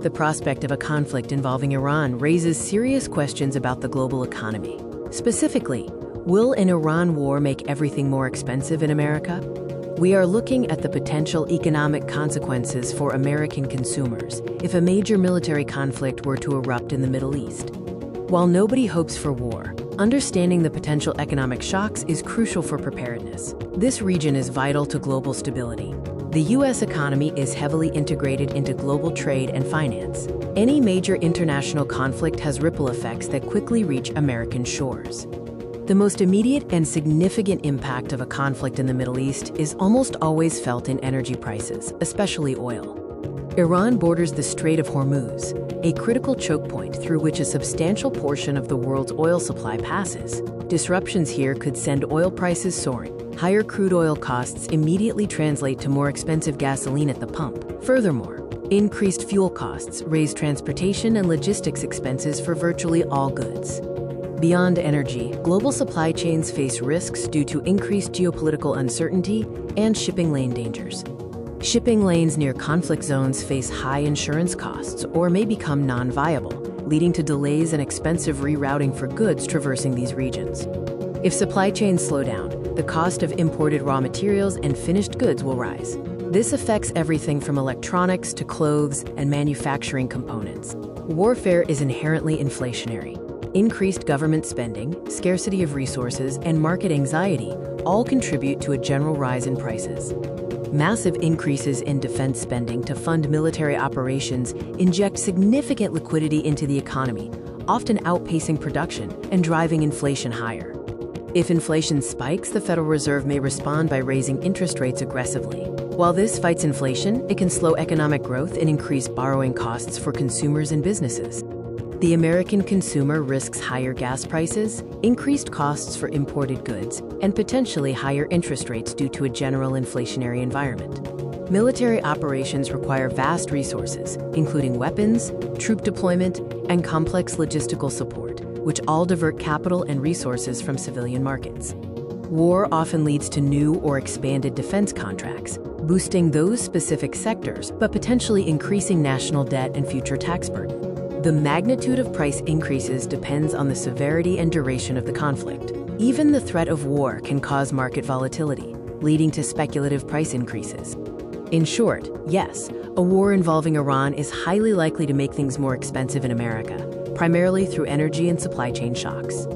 The prospect of a conflict involving Iran raises serious questions about the global economy. Specifically, will an Iran war make everything more expensive in America? We are looking at the potential economic consequences for American consumers if a major military conflict were to erupt in the Middle East. While nobody hopes for war, understanding the potential economic shocks is crucial for preparedness. This region is vital to global stability. The U.S. economy is heavily integrated into global trade and finance. Any major international conflict has ripple effects that quickly reach American shores. The most immediate and significant impact of a conflict in the Middle East is almost always felt in energy prices, especially oil. Iran borders the Strait of Hormuz, a critical choke point through which a substantial portion of the world's oil supply passes. Disruptions here could send oil prices soaring. Higher crude oil costs immediately translate to more expensive gasoline at the pump. Furthermore, increased fuel costs raise transportation and logistics expenses for virtually all goods. Beyond energy, global supply chains face risks due to increased geopolitical uncertainty and shipping lane dangers. Shipping lanes near conflict zones face high insurance costs or may become non-viable, leading to delays and expensive rerouting for goods traversing these regions. If supply chains slow down, the cost of imported raw materials and finished goods will rise. This affects everything from electronics to clothes and manufacturing components. Warfare is inherently inflationary. Increased government spending, scarcity of resources, and market anxiety all contribute to a general rise in prices. Massive increases in defense spending to fund military operations inject significant liquidity into the economy, often outpacing production and driving inflation higher. If inflation spikes, the Federal Reserve may respond by raising interest rates aggressively. While this fights inflation, it can slow economic growth and increase borrowing costs for consumers and businesses. The American consumer risks higher gas prices, increased costs for imported goods, and potentially higher interest rates due to a general inflationary environment. Military operations require vast resources, including weapons, troop deployment, and complex logistical support, which all divert capital and resources from civilian markets. War often leads to new or expanded defense contracts, boosting those specific sectors, but potentially increasing national debt and future tax burden. The magnitude of price increases depends on the severity and duration of the conflict. Even the threat of war can cause market volatility, leading to speculative price increases. In short, yes, a war involving Iran is highly likely to make things more expensive in America, primarily through energy and supply chain shocks.